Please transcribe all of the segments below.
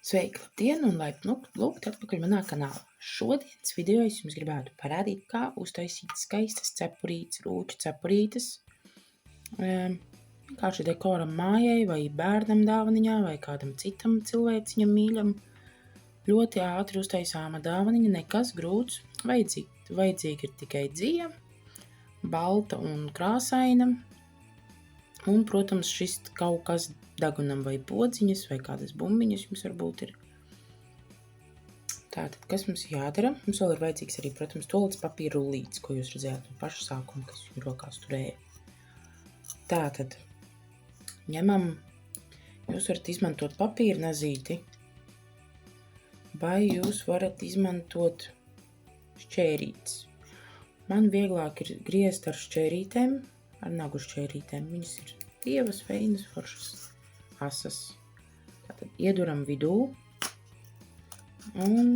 Sveiki, labdien un laipni lūgti atpakaļ manā kanālā. Šodienas video es jums gribētu parādīt, kā uztaisīt skaistas cepurītes, rūču cepurītes. Vienkārši dekoram mājai vai bērnam dāvaniņā vai kādam citam cilvēciņam mīļam. Ļoti ātri uztaisāma dāvaniņa, nekas grūts. Vajadzīga ir tikai dzija, balta un krāsaina. Un, protams, šis kaut kas degunam vai podziņas vai kādas bumbiņas jums varbūt ir. Tātad, kas mums jādara? Mums vēl ir vajadzīgs arī, protams, toaletes papīra rullītes, ko jūs redzējāt no paša sākuma, kas jūs rokās turēja. Tātad, jūs varat izmantot papīra nazīti, vai jūs varat izmantot šķērītes. Man vieglāk ir griezt ar šķērītēm, ar nagu šķērītēm. Viņas ir tievas, feinas, foršas, asas. Tātad ieduram vidū un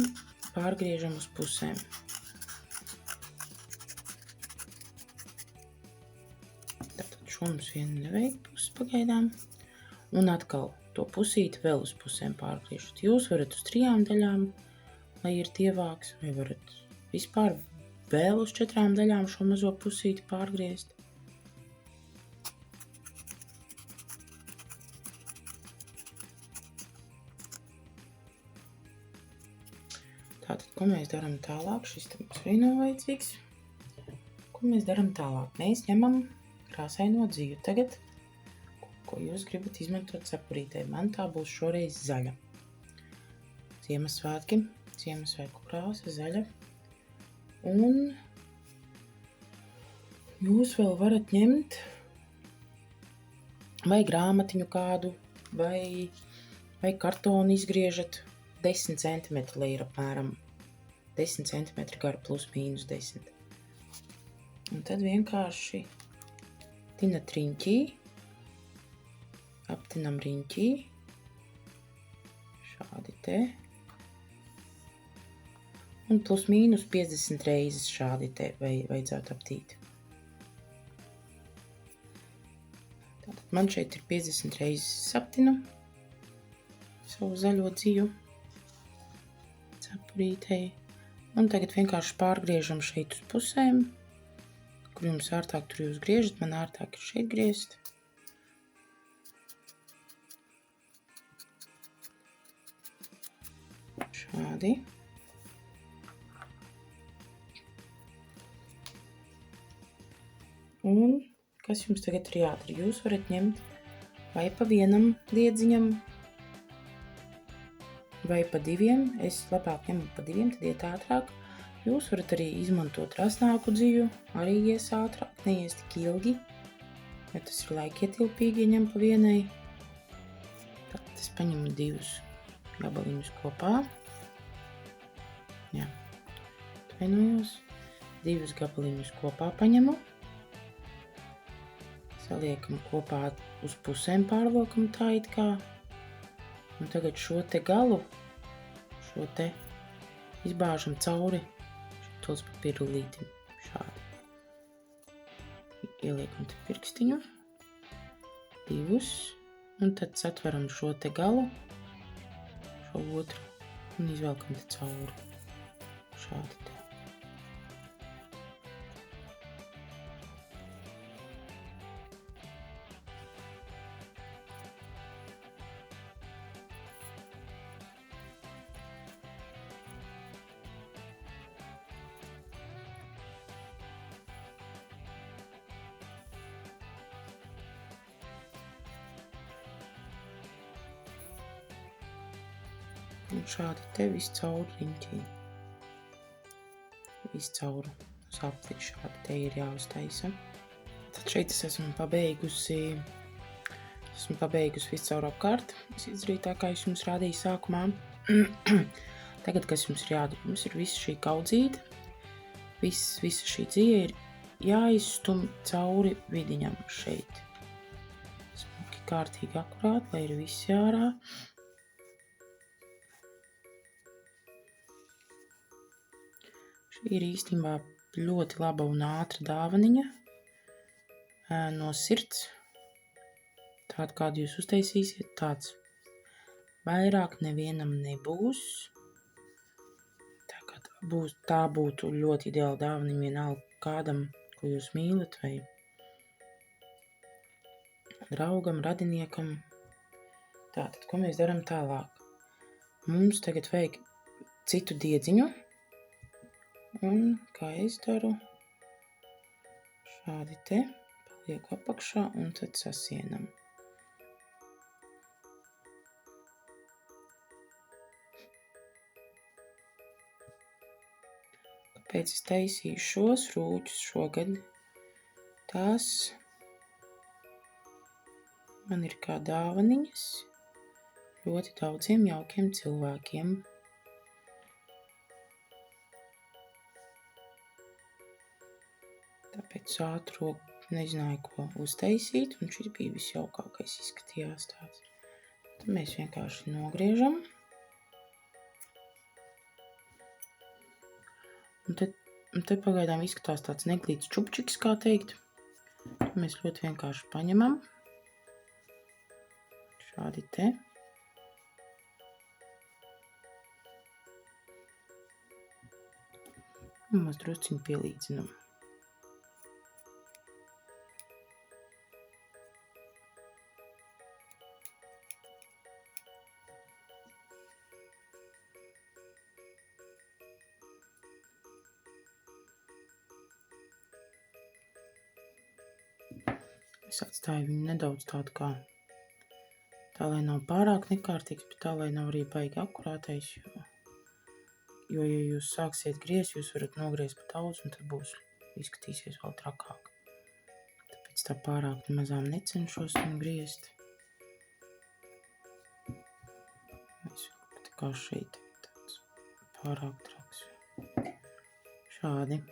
pārgriežam uz pusēm. Tātad šo mums vienu nevajag puses pagaidām. Un atkal to pusīti vēl uz pusēm pārgriežat. Jūs varat uz 3 daļām, lai ir tievāks, vai varat vispār vēl uz 4 daļām šo mazo pusīti pārgriezt. Tātad, ko mēs darām tālāk? Šis te mums arī nav vajadzīgs. Ko mēs darām tālāk? Mēs ņemam krāsaino dziju tagad, ko jūs gribat izmantot cepurītē. Man tā būs šoreiz zaļa. Ziemassvētku krāsa zaļa. Un jūs vēl varat ņemt vai grāmatiņu kādu, vai kartonu izgriežat 10 cm, lai ir apmēram 10 cm gara plus mīnus 10. Un tad vienkārši tinat riņķī, aptinam riņķī, šādi te. Un plus mīnus 50 reizes šādi te vajadzētu aptīt. Tātad man šeit ir 50 reizes saptinu savu zaļo dziju cepurītei. Un tagad vienkārši pārgriežam šeit uz pusēm, kur jums ārtāk tur jūs griežat, man ārtāk ir šeit griezt. Šādi. Un kas jums tagad ir jādara? Jūs varat ņemt vai pa vienam liedziņam, vai pa 2. Es labāk ņemu pa 2, tad iet ātrāk. Jūs varat arī izmantot rasnāku dziju, arī ies ātrāk, neies tik ilgi, jo tas ir laikietilpīgi, ja ņem pa vienai. Tad es paņemu 2 gabaliņus kopā. Jā, atvainojos. 2 gabaliņus kopā paņemu. Saliekam kopā uz pusēm, pārlokam tā it kā. Un tagad šo te galu, šo te izbāžam cauri toaletes papīra rullītim. Šādi. Ieliekam te pirkstiņu. 2. Un tad satveram šo te galu, šo otru, un izvelkam te cauri. Šādi te. Un šādi te viss cauri riņķī. Viss cauri uz apli šādi te ir jāuztaisa. Tad šeit es esmu pabeigusi visu caur apkārt. Es izdarīju tā, kā es jums rādīju sākumā. Tagad, kas jums ir jādara? Jums ir visa šī kaudzīte. Visa šī dzija ir jāizstum cauri vidiņam šeit. Smuki kārtīgi akurāt, lai ir viss ārā. Šī ir īstenībā ļoti laba un ātra dāvaniņa no sirds. Tādu, kādu jūs uztaisīsiet, tāds vairāk nevienam nebūs. Tā būtu ļoti ideāla dāvana vienalga kādam, ko jūs mīlat, vai draugam, radiniekam. Tātad, ko mēs darām tālāk? Mums tagad vajag citu diedziņu, un kā es daru, šādi te palieku apakšā un tad sasienam. Kāpēc es taisīju šos rūķus šogad? Tās man ir kā dāvaniņas ļoti daudziem jaukiem cilvēkiem. Tāpēc ātro nezināju, ko uztaisīt, un šis bija visjaukākais izskatījās tāds. Tad mēs vienkārši nogriežam. Un te pagaidām izskatās tāds neglīts čupčiks, kā teikt. Tad mēs ļoti vienkārši paņemam. Šādi te. Un mēs drusciņu pielīdzinam. Es atstāju viņu nedaudz tādu kā tā, lai nav pārāk nekārtīgs, bet tā, lai nav arī baigi akurātais, jo ja jūs sāksiet griezt, jūs varat nogriezt pa daudz, un tad izskatīsies vēl trakāk. Tāpēc tā pārāk mazām necenšos viņu griezt. Es tā kā šeit tāds pārāk traks. Šādi.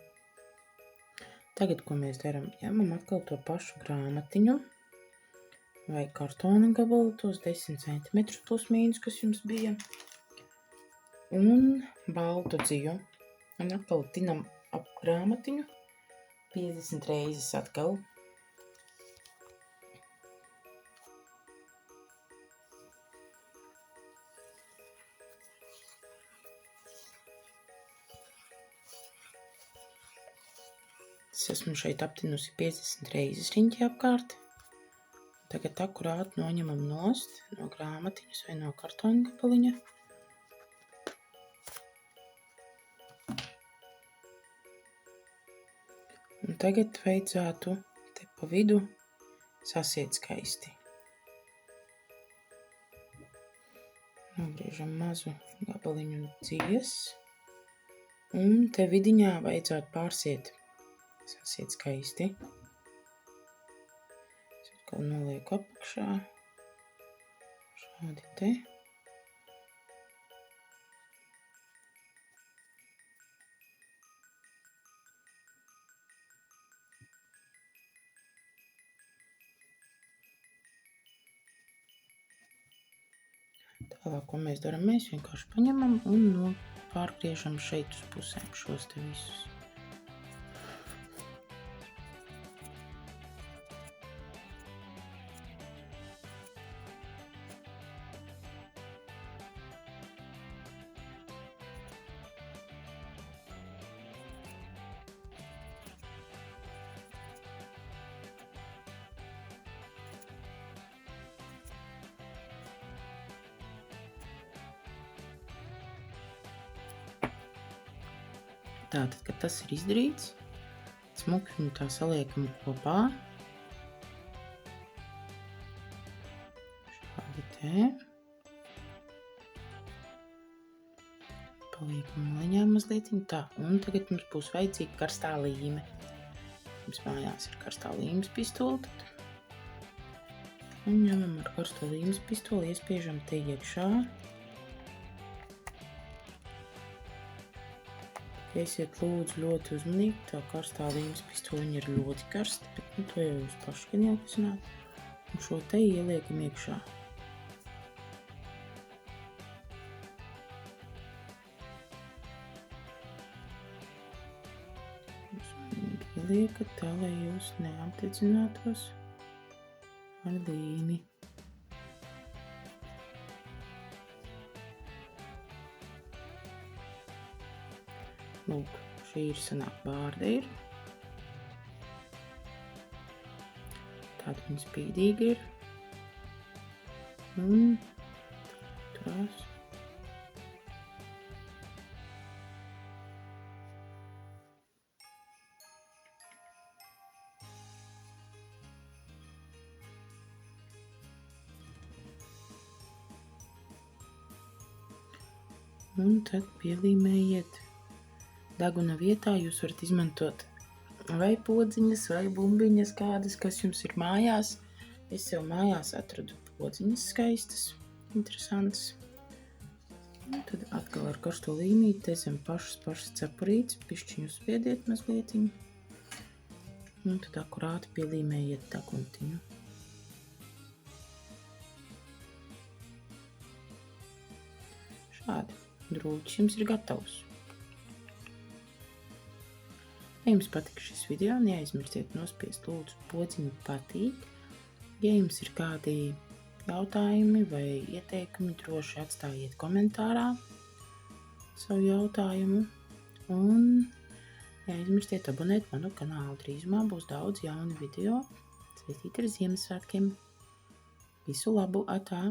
Tagad, ko mēs darām? Ņemam atkal to pašu grāmatiņu vai kartona gabalu, tos 10 cm plus mīnus, kas jums bija, un baltu dziju. Un atkal tinam ap grāmatiņu 50 reizes atkal. Es esmu šeit aptinusi 50 reizes riņķi apkārt. Tagad akurāt noņemam nost no grāmatiņas vai no kartona gabaliņa. Un tagad vajadzētu te pa vidu sasiet skaisti. Nogriežam mazu gabaliņu dzijas. Un te vidiņā vajadzētu pārsiet. Sasiet skaisti. Es atkal nolieku apakšā. Šādi te. Tālāk, ko mēs darām, mēs vienkārši paņemam un pārgriežam šeit uz pusēm šos te visus. Tātad, kad tas ir izdarīts, smuki viņu tā saliekam kopā. Šādi te. Paliekam maliņā mazlietiņ tā. Un tagad mums būs vajadzīga karstā līme. Mums mājās ir karstā līmes pistole. Un ņemam ar karsto līmes pistoli, iespiežam te iekšā. Esiet lūdzu ļoti uzmanīgi, tā karstā līmes pistoliņa ir ļoti karsta, bet to jau jūs paši gan jau zināt. Un šo te ieliekam iekšā. Uzmanīgi ieliekat tā, lai jūs neapdedzinātos ar līmi. Lūk, šī ir sanāk bārda ir. Tāda viņa spīdīga ir. Un turās. Un tad pielīmējiet deguna vietā. Jūs varat izmantot vai podziņas, vai bumbiņas kādas, kas jums ir mājās. Es sev mājās atradu podziņas skaistas, interesantas. Un tad atkal ar karsto līmīti te zem pašas cepurītes, pišķiņu spiediet mazlietiņu. Un tad akurāti pielīmējiet deguntiņu. Šādi. Drūķis jums ir gatavs. Ja jums patika šis video, neaizmirstiet nospiest lūdzu podziņu patīk. Ja jums ir kādi jautājumi vai ieteikumi, droši atstājiet komentārā savu jautājumu. Un neaizmirstiet abonēt manu kanālu. Drīzumā būs daudz jauni video saistīti ar Ziemassvētkiem. Visu labu, atā!